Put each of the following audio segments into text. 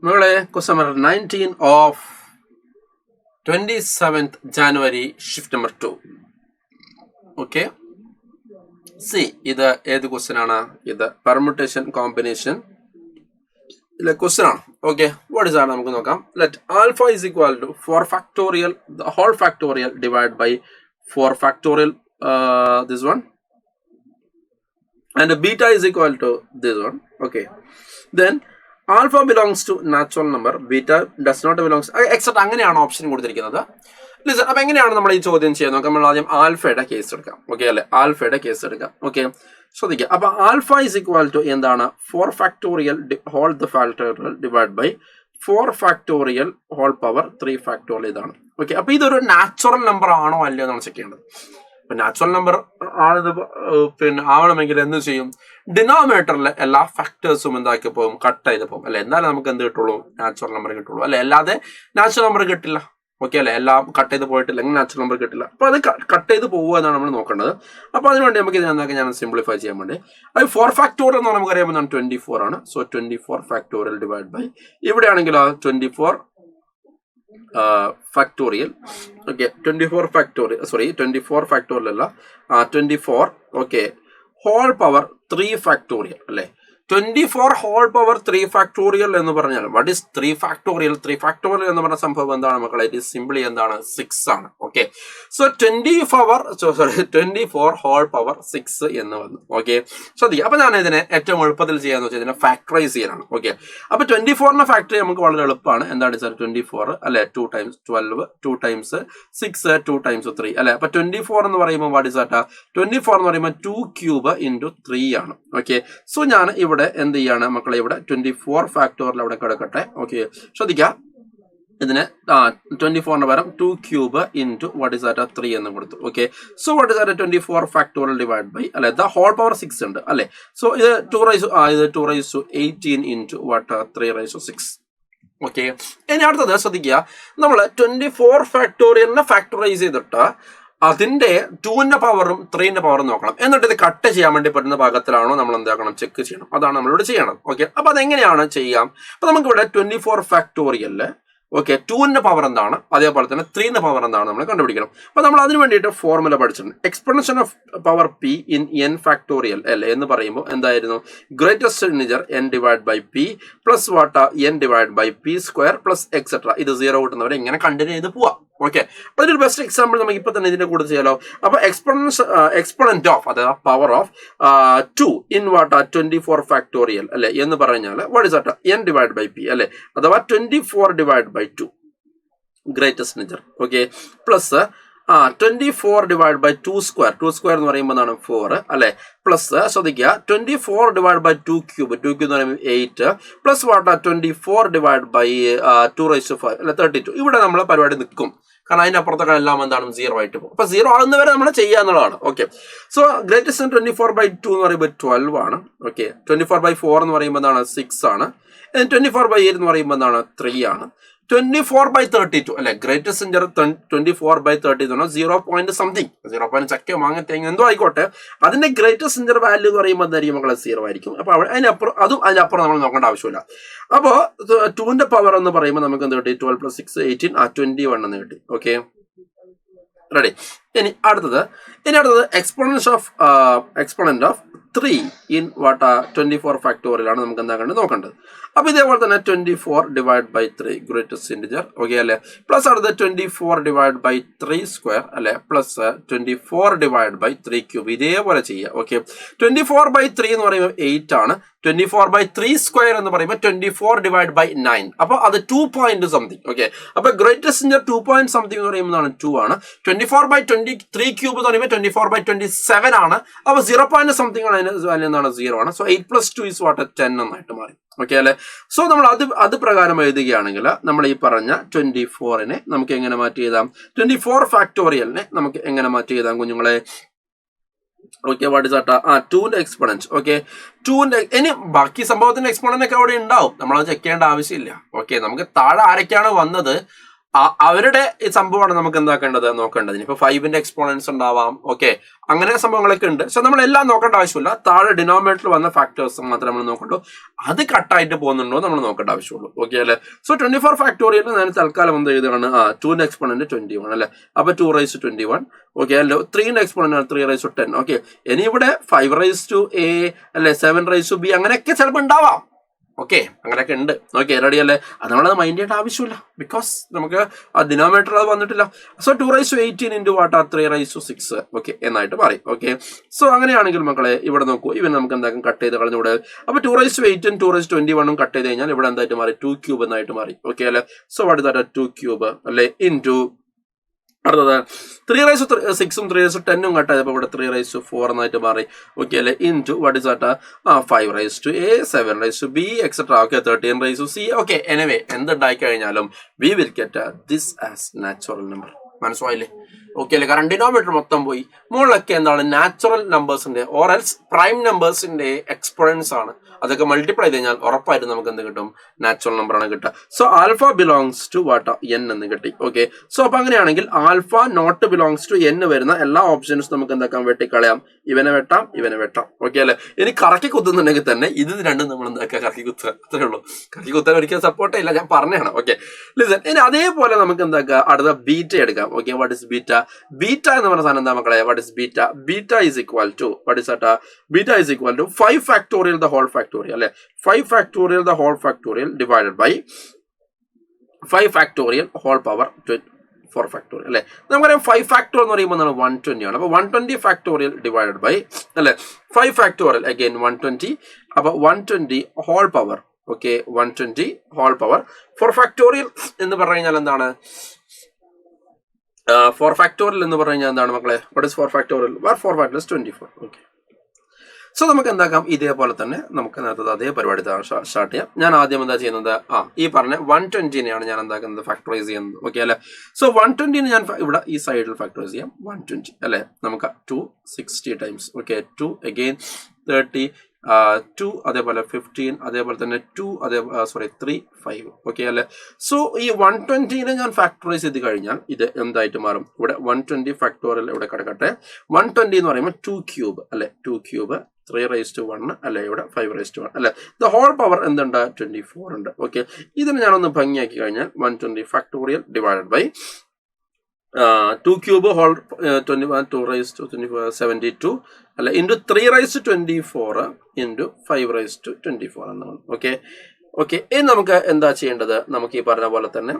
Question number 19 of 27th January, shift number 2. Okay. See, this question is permutation combination. Question. Okay. What is that? Let alpha is equal to 4 factorial, the whole factorial divided by 4 factorial, this one. And beta is equal to this one. Okay. Then alpha belongs to natural number, beta does not belong to, except അങ്ങനെയാണ് option കൊടുത്തിരിക്കുന്നത്. Listen, അപ്പോൾ എങ്ങനെയാണ് നമ്മൾ ഈ ചോദ്യം ചെയ്യുന്നത്? നമ്മൾ ആദ്യം ആൽഫയുടെ കേസ് എടുക്കാം. ഓക്കെ അല്ലേ? ആൽഫയുടെ കേസ് എടുക്കാം. ഓക്കെ, ശ്രദ്ധിക്കുക. അപ്പോൾ ആൽഫ ഇസ് ഈക്വൽ ടു എന്താണ്? 4 factorial whole the factorial divide by 4 factorial whole power 3 factorial ഇതാണ്. ഓക്കെ, അപ്പോൾ ഇതൊരു നാച്ചുറൽ നമ്പർ ആണോ അല്ലയോ എന്നാണ് ചെക്ക് ചെയ്യേണ്ടത്. ഇപ്പം നാച്ചുറൽ നമ്പർ ആണിത് പിന്നെ ആവണമെങ്കിൽ എന്ത് ചെയ്യും? ഡിനോമിനേറ്ററിലെ എല്ലാ ഫാക്ടേഴ്സും എന്താക്കി പോകും? കട്ട് ചെയ്ത് പോകും അല്ലെ? എന്നാലും നമുക്ക് എന്ത് കിട്ടുള്ളൂ? നാച്ചുറൽ നമ്പർ കിട്ടുള്ളൂ അല്ലെ? അല്ലാതെ നാച്ചുറൽ നമ്പർ കിട്ടില്ല. ഓക്കെ അല്ലെ? എല്ലാം കട്ട് ചെയ്ത് പോയിട്ടില്ലെങ്കിൽ നാച്ചുറൽ നമ്പർ കിട്ടില്ല. അപ്പോൾ അത് കട്ട് ചെയ്ത് പോകുക എന്നാണ് നമ്മൾ നോക്കേണ്ടത്. അപ്പോൾ അതിനുവേണ്ടി നമുക്ക് ഇത് എന്താക്കി ഞാൻ സിംപ്ലിഫൈ ചെയ്യാൻ വേണ്ടി അത് 4 ഫാക്ടോറിയൽ എന്ന് നമുക്ക് അറിയാൻ 24 ആണ്. സോ 24 ഫാക്ടോറിയൽ ഡിവൈഡ് ബൈ ഇവിടെയാണെങ്കിൽ 24 factorial. Okay, 24 factorial, sorry, 24 factorial അല്ല, 24 okay whole power 3 factorial അല്ലേ? 24 whole power 3 factorial എന്ന് പറഞ്ഞാൽ what is 3 factorial? 3 factorial എന്ന് പറഞ്ഞ സംഭവം എന്താണ് മക്കളെ? ഇത് സിംപ്ലി എന്താണ്? 6 ആണ്. ഓക്കെ, സോ 24 whole power 6 എന്ന് വന്നു. ഓക്കെ, ശ്രദ്ധിക്കുക. അപ്പൊ ഞാൻ ഇതിനെ ഏറ്റവും എളുപ്പത്തിൽ ചെയ്യാന്ന് വെച്ചാൽ ഇതിനെ ഫാക്ടറൈസ് ചെയ്യാനാണ്. ഓക്കെ, അപ്പൊ 24നെ ഫാക്ടറി നമുക്ക് വളരെ എളുപ്പമാണ്. എന്താണ് സാർ? 24 അല്ലെ? 2 times 12, 2 times 6, 2 times 3 അല്ലെ? അപ്പൊ 24 എന്ന് പറയുമ്പോൾ വാട്ട് ഇസ് ദാറ്റ്? 24 എന്ന് പറയുമ്പോൾ 2 ക്യൂബ് ഇൻറ്റു 3 ആണ്. ഓക്കെ, സോ ഞാൻ ഇവിടെ എന്ത് ചെയ്യാണ് മക്കളെ? ഇവിടെ 24 ഫാക്ടോറിയൽ അവിടെ കിടക്കട്ടെ. ഓക്കെ, ശ്രദ്ധിക്കുക. ഇതിനെ 24ന് പകരം 2 cube into what is that? 3 എന്ന് കൊടുത്തു. Okay, so what is that? 24 factorial divide by അല്ലെ ദ ഹോൾ പവർ 6 ഉണ്ട് അല്ലെ? സോ ഇത് 2 raise to 18 into what? 3 raise to 6. Okay, ഇനി അടുത്തത് ശ്രദ്ധിക്കുക. നമ്മൾ 24 ഫാക്ടോറിയലിനെ ഫാക്ടറൈസ് ചെയ്തിട്ട് അതിന്റെ 2ന്റെ പവറും 3ന്റെ പവറും നോക്കണം. എന്നിട്ട് ഇത് കട്ട് ചെയ്യാൻ വേണ്ടി പറ്റുന്ന ഭാഗത്തിലാണോ നമ്മൾ എന്താക്കണം? ചെക്ക് ചെയ്യണം. അതാണ് നമ്മളിവിടെ ചെയ്യണം. ഓക്കെ, അപ്പൊ അതെങ്ങനെയാണ് ചെയ്യാം? അപ്പൊ നമുക്കിവിടെ 24 ഫാക്ടോറിയലില് ഓക്കെ 2ന്റെ പവർ എന്താണ്, അതേപോലെ തന്നെ 3ന്റെ പവർ എന്താണ് നമ്മൾ കണ്ടുപിടിക്കണം. അപ്പൊ നമ്മൾ അതിന് വേണ്ടിയിട്ട് ഫോർമുല പഠിച്ചിട്ടുണ്ട്. Exponential of power P in N factorial അല്ലെ എന്ന് പറയുമ്പോൾ എന്തായിരുന്നു? Greatest integer N divide by P plus what? N divide by P square plus etcetera. ഇത് 0 കിട്ടുന്നവരെ ഇങ്ങനെ കണ്ടിന്യൂ ചെയ്ത് പോവാം. ഓക്കെ, അപ്പൊ ഇതിന്റെ ബെസ്റ്റ് എക്സാമ്പിൾ നമുക്ക് ഇപ്പൊ തന്നെ ഇതിന്റെ കൂടെ ചെയ്യാലോ. അപ്പൊ എക്സ്പോണന്റ് ഓഫ് അതായത് power of 2 in what? 24 factorial അല്ലെ എന്ന് പറഞ്ഞാൽ what is that? N divide by P അല്ലെ, അഥവാ 24 divide by 2 greatest integer. Okay, plus 24 divide by 2 square. 2 square എന്ന് പറയുമ്പോൾ 4 അല്ലെ, പ്ലസ് ശ്രദ്ധിക്കുക 24 ഡിവൈഡ് ബൈ 2 ക്യൂബ്. 2 ക്യൂബ് എന്ന് പറയുമ്പോൾ 8 plus what? 24 divide by 2 raise to 5 അല്ലെ 32. ഇവിടെ നമ്മൾ പരിപാടി നിൽക്കും. കാരണം അതിന്റെ അപ്പുറത്തൊക്കെ എല്ലാം എന്താണ്? 0 ആയിട്ട് പോകും. അപ്പൊ 0 ആകുന്നവരെ നമ്മൾ ചെയ്യാന്നുള്ളതാണ്. ഓക്കെ, സോ ഗ്രേറ്റസ്റ്റ് 24 ബൈ 2 എന്ന് പറയുമ്പോൾ 12 ആണ്. ഓക്കെ, 24 ബൈ 4 എന്ന് പറയുമ്പോൾ എന്താണ്? 6 ആണ്. 24 ബൈ 8 എന്ന് പറയുമ്പോൾ എന്താണ്? 3 ആണ്. 24 by 32 അല്ലെ? ഗ്രേറ്റസ്റ്റ് ഇന്റിജർ 24 by 32 എന്ന് പറഞ്ഞാൽ 0 സംതിങ്, 0 ചക്കയോ അങ്ങനത്തെ എന്തോ ആയിക്കോട്ടെ, അതിന്റെ ഗ്രേറ്റസ്റ്റ് ഇന്റിജർ വാല്യൂ എന്ന് പറയുമ്പോൾ എന്തായിരിക്കും മക്കളെ? 0 ആയിരിക്കും. അപ്പൊ അതിനപ്പുറം അതിനപ്പുറം നമ്മൾ നോക്കേണ്ട ആവശ്യമില്ല. അപ്പോൾ 2ന്റെ പവർ എന്ന് പറയുമ്പോൾ നമുക്ക് എന്ത് കിട്ടി? 12 + 6 18 21 എന്ന് കിട്ടി. Okay, ready. ഇനി അടുത്തത് exponent of 3 in what? 24 factorial ആണ് നമുക്ക് എന്താ നോക്കേണ്ടത്. അപ്പൊ ഇതേപോലെ തന്നെ 24 divide by 3 greatest integer. Okay അല്ലെ, പ്ലസ് അടുത്ത് 24 ഡിവൈഡ് ബൈ 3 സ്ക്വയർ അല്ലെ, പ്ലസ് 24 ഡിവൈഡ് ബൈ 3 ക്യൂബ്. ഇതേപോലെ ചെയ്യുക. ഓക്കെ, 24 ബൈ 3 എന്ന് പറയുമ്പോൾ 8 ആണ്. 24 ബൈ 3 സ്ക്വയർ എന്ന് പറയുമ്പോൾ 24 ഡിവൈഡ് ബൈ 9. അപ്പൊ അത് 2 സംതിങ്. ഓക്കെ, അപ്പൊ ഗ്രേറ്റസ്റ്റ് ഇന്റിജർ 2 സംതിങ് എന്ന് പറയുമ്പോൾ 2 ആണ്. 24 ബൈ 23 ക്യൂബ് എന്ന് പറയുമ്പോൾ 24 ബൈ 27 ആണ്. അപ്പൊ 0 സംതിങ് ആണ്. അതിന് വാല്യൂ എന്താണ്? 0 ആണ്. So 8 + 2 is what? 10 എന്നായിട്ട് മാറി. ഓക്കെ അല്ലെ? സോ നമ്മൾ അത് പ്രകാരം എഴുതുകയാണെങ്കിൽ നമ്മൾ ഈ പറഞ്ഞ 24നെ നമുക്ക് എങ്ങനെ മാറ്റി എഴുതാം? 24 ഫാക്ടോറിയലിനെ നമുക്ക് എങ്ങനെ മാറ്റി എഴുതാം കുഞ്ഞുങ്ങളെ? Okay, what is that? 2ന്റെ എക്സ്പോണന്റ്. ഓക്കെ, 2ന്റെ ഇനി ബാക്കി സംഭവത്തിന്റെ എക്സ്പോണന്റ് ഒക്കെ അവിടെ ഉണ്ടാവും. നമ്മളത് ചെക്ക് ചെയ്യേണ്ട ആവശ്യമില്ല. ഓക്കെ, നമുക്ക് താഴെ ആരൊക്കെയാണ് വന്നത് അവരുടെ ഈ സംഭവമാണ് നമുക്ക് എന്താക്കേണ്ടത് നോക്കേണ്ടത്. ഇനിയിപ്പോ 5ന്റെ എക്സ്പോണൻസ് ഉണ്ടാവാം, ഓക്കെ, അങ്ങനെ സംഭവങ്ങളൊക്കെ ഉണ്ട്. സോ നമ്മൾ എല്ലാം നോക്കേണ്ട ആവശ്യമില്ല. താഴെ ഡിനോമിനേറ്ററിൽ വന്ന ഫാക്ടേഴ്സ് മാത്രമേ നമ്മൾ നോക്കണ്ടു. അത് കട്ടായിട്ട് പോകുന്നുണ്ടോ നമ്മൾ നോക്കേണ്ട ആവശ്യമുള്ളൂ, ഓക്കെ അല്ലെ. സോ 24 ഫാക്ടോറിയൽ ഞാൻ തൽക്കാലം എന്ത് ചെയ്താണ് 2ന്റെ എക്സ്പോണന്റ് 21 അല്ലെ. അപ്പൊ 2^21, ഓക്കെ അല്ലോ. 3ന്റെ എക്സ്പോണന്റ് 3^10, ഓക്കെ. ഇനി ഇവിടെ 5^a അല്ലെ, 7^b അങ്ങനെയൊക്കെ ചിലപ്പോൾ ഉണ്ടാവാം, ഓക്കെ, അങ്ങനെയൊക്കെ ഉണ്ട്, ഓക്കെ, റെഡി അല്ലേ. അത് നമ്മളത് മൈൻഡ് ചെയ്യേണ്ട ആവശ്യമില്ല, ബിക്കോസ് നമുക്ക് ആ ഡിനോമിനേറ്റർ അത് വന്നിട്ടില്ല. So 2^18 into what are 3^6, okay എന്നായിട്ട് മാറി, ഓക്കെ. സോ അങ്ങനെയാണെങ്കിൽ മക്കളെ ഇവിടെ നോക്കൂ, ഇവൻ നമുക്ക് എന്താക്കും കട്ട് ചെയ്ത് കളഞ്ഞൂടെ. അപ്പൊ 2^8 2^21 കട്ട് ചെയ്ത് കഴിഞ്ഞാൽ ഇവിടെ എന്തായിട്ട് മാറി 2³ എന്നായിട്ട് മാറി, ഓക്കെ അല്ലെ. സോ വാട്ട് ഇസ് ദാറ്റ് 2³ അല്ലെ ഇൻറ്റു അടുത്തത് 3^6 3^10 കട്ട് ചെയ്തപ്പോൾ ഇവിടെ 3^4 എന്നായിട്ട് മാറി, ഓക്കെ അല്ലെ. Into what is that 5^a 7^b etcetera, okay 13^c, okay. Anyway എന്തുണ്ടായി കഴിഞ്ഞാലും we will get this as natural number. മനസ്സിലായില്ലേ, ഓക്കെ അല്ലേ. കാരണം ഡിനോമിനേറ്റർ മൊത്തം പോയി, മുകളിലൊക്കെ എന്താണ് നാച്ചുറൽ നമ്പേഴ്സിന്റെ ഓർ എൽസ് പ്രൈം നമ്പേഴ്സിന്റെ എക്സ്പോണൻസ് ആണ്. അതൊക്കെ മൾട്ടിപ്ലൈ ചെയ്ത് കഴിഞ്ഞാൽ ഉറപ്പായിട്ടും നമുക്ക് എന്ത് കിട്ടും, നാച്ചുറൽ നമ്പർ ആണ് കിട്ടുക. So alpha belongs to what n എന്ന് കിട്ടി, ഓക്കെ. സോ അപ്പൊ അങ്ങനെയാണെങ്കിൽ alpha not belongs to n വരുന്ന എല്ലാ ഓപ്ഷൻസും നമുക്ക് എന്താക്കാം, വെട്ടിക്കളയാം. ഇവനെ വെട്ടാം, ഇവനെ വെട്ടാം, ഓക്കെ അല്ലെ. ഇനി കറക്കി കുത്തുന്നുണ്ടെങ്കിൽ തന്നെ ഇത് രണ്ടും നമ്മൾ എന്താക്കുക, കറക്കി കുത്തുക, അത്രേ ഉള്ളൂ. കറക്കി കുത്താൻ ഒരിക്കലും സപ്പോർട്ടേ ഇല്ല, ഞാൻ പറഞ്ഞാണ്, ഓക്കെ. ലിസൺ, ഇനി അതേപോലെ നമുക്ക് എന്താക്കുക, അടുത്ത ബീറ്റ എടുക്കാം, okay. What is beta? Beta എന്ന് പറഞ്ഞ സാധനം എന്താ മക്കളെ? What is beta? Beta is equal to what is that? Beta is equal to 5 factorial the whole factorial അല്ലെ. 5 factorial the whole factorial divided by 5 factorial whole power 4 factorial അല്ലെ. നമുക്കറിയാം 5 factorial എന്ന് പറയുമ്പോൾ 120 ആണ്. അപ്പൊ 120 ഫാക്ടോറിയൽ ഡിവൈഡഡ് ബൈ അല്ലെ 5 factorial again 120. അപ്പൊ 120 whole power, okay, 120 whole power 4 factorial എന്ന് പറഞ്ഞു കഴിഞ്ഞാൽ എന്താണ്? 4 ഫാക്ടോറിയൽ എന്ന് പറഞ്ഞു കഴിഞ്ഞാൽ എന്താണ് മക്കളെ? What is 4 factorial? 4 factorial 24, okay. So നമുക്ക് എന്താക്കാം, ഇതേപോലെ തന്നെ നമുക്ക് നേരത്തെ അതേ പരിപാടി സ്റ്റാർട്ട് ചെയ്യാം. ഞാൻ ആദ്യം എന്താ ചെയ്യുന്നത്, ഈ പറഞ്ഞ 120നെയാണ് ഞാൻ എന്താക്കുന്നത്, ഫാക്ടറൈസ് ചെയ്യുന്നത്, ഓക്കെ അല്ലെ. സോ 120നെ ഞാൻ ഇവിടെ ഈ സൈഡിൽ ഫാക്ടറൈസ് ചെയ്യാം. 120 അല്ലെ, നമുക്ക് 260 ടൈംസ്, ഓക്കെ. 2 അഗെയിൻ 30 2 അതേപോലെ 15 അതേപോലെ തന്നെ 2 3 5, ഓക്കെ അല്ലെ. സോ ഈ 120നെ ഞാൻ ഫാക്ടറൈസ് ചെയ്ത് കഴിഞ്ഞാൽ ഇത് എന്തായിട്ട് മാറും? ഇവിടെ 120 ഫാക്ടോറിയൽ ഇവിടെ കിടക്കട്ടെ. 120 എന്ന് പറയുമ്പോൾ 2³ അല്ലെ, 2³ 3^1 അല്ലെ, ഇവിടെ 5^1 അല്ലെ. ദ ഹോൾ പവർ എന്തുണ്ട്? 24 ഉണ്ട്, ഓക്കെ. ഇതിന് ഞാനൊന്ന് ഭംഗിയാക്കി കഴിഞ്ഞാൽ 120 ഫാക്ടോറിയൽ ഡിവൈഡഡ് ബൈ 2³ ഹോൾ 21 2^24 72 അല്ലെ ഇൻറ്റു 3^24 ഇൻറ്റു 5^24 എന്നാണ്, ഓക്കെ. ഓക്കെ, ഇനി നമുക്ക് എന്താ ചെയ്യേണ്ടത്? നമുക്ക് ഈ പറഞ്ഞ പോലെ തന്നെ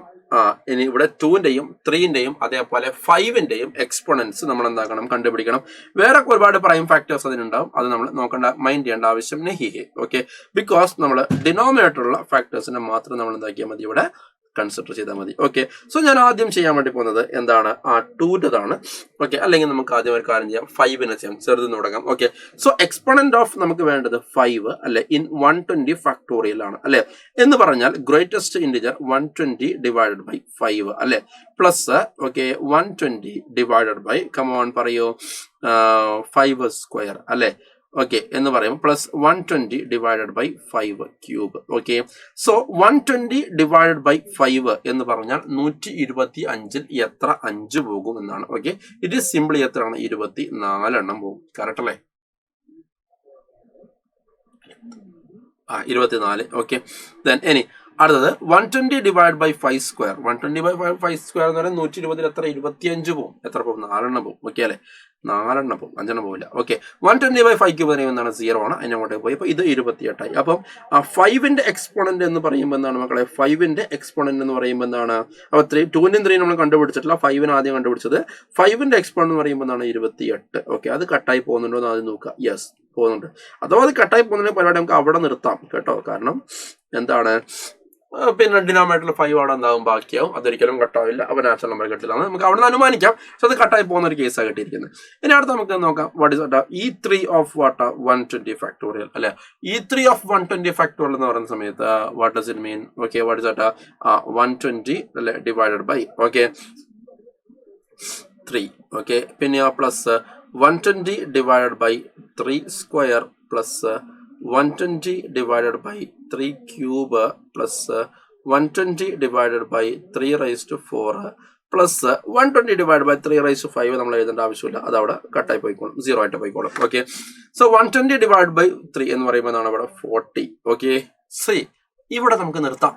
ഇനി ഇവിടെ 2ന്റെയും 3ന്റെയും അതേപോലെ 5ന്റെയും എക്സ്പോണൻസ് നമ്മൾ എന്താക്കണം, കണ്ടുപിടിക്കണം. വേറെ ഒരുപാട് പ്രൈം ഫാക്ടേഴ്സ് അതിനുണ്ടാവും, അത് നമ്മൾ നോക്കേണ്ട, മൈൻഡ് ചെയ്യേണ്ട ആവശ്യം നെഹിഹെ, ഓക്കെ. ബിക്കോസ് നമ്മൾ ഡിനോമിനേറ്ററുള്ള ഫാക്ടേഴ്സിനെ മാത്രം നമ്മൾ എന്താക്കിയാൽ മതി, ഇവിടെ കൺസിഡർ ചെയ്താൽ മതി, ഓക്കെ. സോ ഞാൻ ആദ്യം ചെയ്യാൻ വേണ്ടി പോകുന്നത് എന്താണ്, 2ന്റേതാണ്, ഓക്കെ. അല്ലെങ്കിൽ നമുക്ക് ആദ്യം ഒരു കാര്യം ചെയ്യാം, 5നെ ചെയ്യാം, ചെറുതെന്ന് തുടങ്ങാം, ഓക്കെ. സോ എക്സ്പോണന്റ് ഓഫ് നമുക്ക് വേണ്ടത് 5 അല്ലെ ഇൻ 120 ഫാക്ടോറിയൽ ആണ് അല്ലെ. എന്ന് പറഞ്ഞാൽ ഗ്രേറ്റസ്റ്റ് ഇന്റിജർ 120 ഡിവൈഡഡ് ബൈ 5 അല്ലെ, plus okay 120 divided by come on പറയൂ 5² അല്ലെ, ഓക്കെ എന്ന് പറയുമ്പോൾ plus 120 divided by 5³ okay. So 120 divided by 5 എന്ന് പറഞ്ഞാൽ 125ൽ എത്ര 5 പോകും എന്നാണ്, ഓക്കെ. ഇറ്റ് ഈസ് സിംപ്ലി എത്രയാണ്, 24 എണ്ണം പോകും, കറക്റ്റ് അല്ലേ? 24, ഓക്കെ. ദെൻ ഇനി അടുത്തത് 120 ഡിവൈഡ് ബൈ 5² 120 ബൈ 5² എന്ന് പറയുന്നത് 120ൽ എത്ര 25 പോകും, എത്ര പോകും, 4 എണ്ണം പോകും, ഓക്കെ അല്ലെ. 4 എണ്ണം പോകും, 5 എണ്ണം പോകില്ല, ഓക്കെ. 120 ബൈ 5³ പറയുമ്പോൾ 0 ആണ്, അതിനങ്ങോട്ടേക്ക് പോയി. അപ്പോൾ ഇത് 28 ആയി. അപ്പം 5ന്റെ എക്സ്പോണന്റ് എന്ന് പറയുമ്പോൾ എന്താണ് മക്കളെ, 5ന്റെ എക്സ്പോണന്റ് എന്ന് പറയുമ്പോൾ എന്താണ്, അപ്പോൾ 2ന്റെയും 3 നമ്മൾ കണ്ടുപിടിച്ചിട്ടില്ല, 5ന് ആദ്യം കണ്ടുപിടിച്ചത്. 5ന്റെ എക്സ്പോണന്റ് എന്ന് പറയുമ്പോൾ എന്താണ് 28, ഓക്കെ. അത് കട്ടായി പോകുന്നുണ്ടോ എന്ന് ആദ്യം നോക്കുക. യെസ്, പോകുന്നുണ്ട്. അഥവാ അത് കട്ടായി പോകുന്നതിന്റെ പരിപാടി നമുക്ക് അവിടെ നിർത്താം കേട്ടോ, കാരണം എന്താണ്, പിന്നെ ഡിനോമിനേറ്ററിൽ 5 അവിടെ എന്താകും, ബാക്കിയാവും, അതൊരിക്കലും കട്ടാവില്ല, അപ്പോൾ നാച്ചുറൽ നമ്പർ കിട്ടില്ല, നമുക്ക് അവിടെ നിന്ന് അനുമാനിക്കാം. സോ അത് കട്ടായി പോകുന്ന ഒരു കേസാണ് കിട്ടിയിരിക്കുന്നത്. ഇനി അടുത്ത് നമുക്ക് നോക്കാം, what is E3 of what 120 factorial അല്ലെ. E3 ഓഫ് 120 ഫാക്ടോറിയൽ എന്ന് പറയുന്ന സമയത്ത് what does it mean, okay. What is 120 അല്ലെ ഡിവൈഡഡ് ബൈ, ഓക്കെ 3, ഓക്കെ. പിന്നെ plus 120 divided by 3² plus 120 divided by 3³ plus 120 divided by 3 raised to 4 plus 120 divided by 3 raised to 5 നമ്മൾ എഴുതേണ്ട ആവശ്യമില്ല, അത് അവിടെ കട്ടായി പോയിക്കോളും, 0 ആയിട്ട് പോയിക്കോളും. ഓക്കെ, സോ 120 divided by 3 എന്ന് പറയുമ്പോൾ എന്താണ് ഇവിടെ 40. ഓക്കെ, സി ഇവിടെ നമുക്ക് നിർത്താം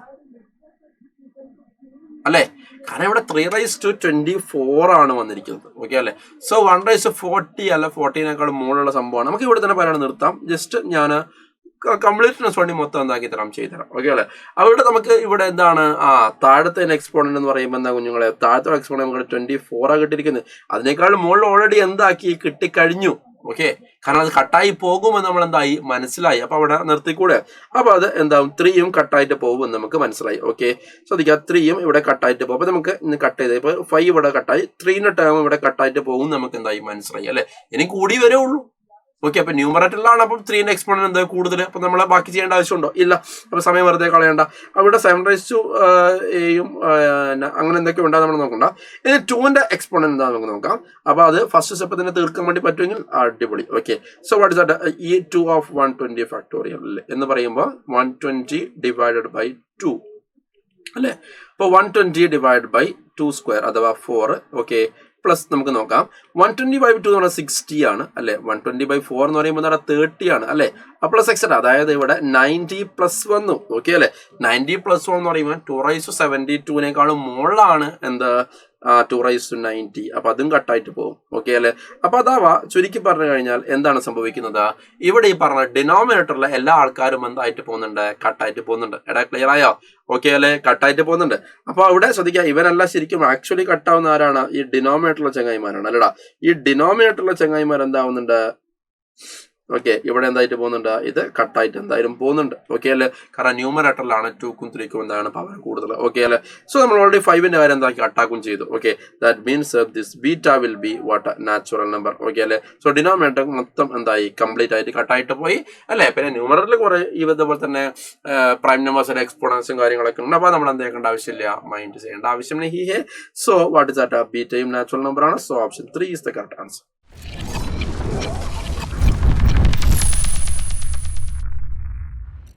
അല്ലേ, കാരണം ഇവിടെ 3 raised to 24 ആണ് വന്നിരിക്കുന്നത്. ഓക്കെ അല്ലേ, സോ 1 raised to 40 അല്ല 40നേക്കാൾ മുകളിലുള്ള സംഭവമാണ്. നമുക്ക് ഇവിടെ തന്നെ പറയാൻ നിർത്താം. ജസ്റ്റ് ഞാൻ കംപ്ലീറ്റ്നെസ് വേണ്ടി മൊത്തം എന്താക്കി തരാം, ചെയ്തുതരാം. ഓക്കെ അല്ലേ, അവിടെ നമുക്ക് ഇവിടെ എന്താണ് താഴത്തെ എക്സ്പോണന്റ് എന്ന് പറയുമ്പോൾ എന്താ കുഞ്ഞുങ്ങളെ, താഴത്തെ എക്സ്പോണന്റ് നമുക്ക് 24 കിട്ടിയിരിക്കുന്നത്. അതിനേക്കാൾ മുകളിൽ ഓൾറെഡി എന്താക്കി കിട്ടിക്കഴിഞ്ഞു. ഓക്കെ, കാരണം അത് കട്ടായി പോകുമെന്ന് നമ്മൾ എന്തായി മനസ്സിലായി. അപ്പൊ അവിടെ നിർത്തിക്കൂടെ, അപ്പൊ അത് എന്താവും 3യും കട്ടായിട്ട് പോകുമെന്ന് നമുക്ക് മനസ്സിലായി. ഓക്കെ, ശ്രദ്ധിക്കുക, 3യും ഇവിടെ കട്ടായിട്ട് പോകും. അപ്പൊ നമുക്ക് ഇന്ന് കട്ട് ചെയ്ത് ഇപ്പൊ 5 ഇവിടെ കട്ടായി, 3ന്റെ ടേം ഇവിടെ കട്ടായിട്ട് പോകും നമുക്ക് എന്തായി മനസ്സിലായി അല്ലെ. ഇനി കൂടി വരേ ഉള്ളൂ. ഓക്കെ, അപ്പൊ ന്യൂമറേറ്ററിലാണ് അപ്പം 3ന്റെ എക്സ്പോണന്റ് എന്താ കൂടുതൽ, അപ്പൊ നമ്മൾ ബാക്കി ചെയ്യേണ്ട ആവശ്യമുണ്ടോ? ഇല്ല. അപ്പൊ സമയം വെറുതെ കളയണ്ട. അവിടെ 7 raised to 8 അങ്ങനെ എന്തൊക്കെ ഉണ്ടാകും നമ്മൾ നോക്കണ്ട. ഇനി 2ന്റെ എക്സ്പോണന്റ് എന്താ നമുക്ക് നോക്കാം. അപ്പൊ അത് ഫസ്റ്റ് സ്റ്റെപ്പ് തന്നെ തീർക്കാൻ വേണ്ടി പറ്റുമെങ്കിൽ അടിപൊളി. Okay, so what is that, ഈ 2 of 120 ഫാക്ടോറിയൽ എന്ന് പറയുമ്പോൾ 120 divided by 2 അല്ലെ. അപ്പൊ 120 divided by 2 square അഥവാ 4. ഓക്കെ, പ്ലസ് നമുക്ക് നോക്കാം 120 by 2 എന്ന് പറഞ്ഞാൽ 60 ആണ് അല്ലെ. 120 by 4 എന്ന് പറയുമ്പോൾ 30 ആണ് അല്ലെ. പ്ലസ് എക്സെട്രാ, അതായത് ഇവിടെ 90 പ്ലസ് വന്നു. ഓക്കെ അല്ലെ, 90 പ്ലസ് 1 എന്ന് പറയുമ്പോൾ 2 raised to 72നേക്കാളും മുകളിലാണ് എന്താ 2 raised to 90. അപ്പൊ അതും കട്ടായിട്ട് പോകും. ഓക്കെ അല്ലെ, അപ്പൊ അതാവാ ചുരുക്കി പറഞ്ഞു കഴിഞ്ഞാൽ എന്താണ് സംഭവിക്കുന്നത്, ഇവിടെ ഈ പറഞ്ഞ ഡിനോമിനേറ്ററിലെ എല്ലാ ആൾക്കാരും എന്തായിട്ട് പോകുന്നുണ്ട്, കട്ടായിട്ട് പോകുന്നുണ്ട്. എടാ ക്ലിയർ ആയോ? ഓക്കെ അല്ലെ, കട്ടായിട്ട് പോകുന്നുണ്ട്. അപ്പൊ അവിടെ ശ്രദ്ധിക്കുക, ഇവരെല്ലാം ശരിക്കും ആക്ച്വലി കട്ടാവുന്ന ആരാണ്, ഈ ഡിനോമിനേറ്ററിലെ ചങ്ങായിമാരാണ് അല്ലടാ. ഈ ഡിനോമിനേറ്ററിലെ ചങ്ങായിമാർ എന്താവുന്നുണ്ട്, ഓക്കെ, ഇവിടെ എന്തായിട്ട് പോകുന്നുണ്ട്, ഇത് കട്ടായിട്ട് എന്തായാലും പോകുന്നുണ്ട്. ഓക്കെ അല്ലെ, കാരണം ന്യൂമറേറ്ററിലാണ് 2ക്കും 3ക്കും എന്താണ് പവർ കൂടുതൽ. ഓക്കെ അല്ലെ, സോ നമ്മൾ ഓൾറെഡി 5ന്റെ കാര്യം എന്താക്കി കട്ടാക്കും ചെയ്തു. Okay, that means this beta will be what natural number. Okay അല്ലെ, സോ ഡിനോമിനേറ്റർ മൊത്തം എന്തായി കംപ്ലീറ്റ് ആയിട്ട് കട്ടായിട്ട് പോയി അല്ലെ. പിന്നെ ന്യൂമറേറ്ററിൽ കുറെ ഇതുപോലെ തന്നെ പ്രൈം നമ്പേഴ്സിന്റെ എക്സ്പോണൻസും കാര്യങ്ങളൊക്കെ ഉണ്ട്. അപ്പൊ നമ്മൾ എന്താക്കേണ്ട ആവശ്യമില്ല, മൈൻഡ് ചെയ്യേണ്ട ആവശ്യമില്ല. ഹി ഹേ, സോ വാട്ട് ഇസ് ദാറ്റ്, ബീറ്റയും നാച്ചുറൽ നമ്പർ ആണ്. So option 3 is the correct answer.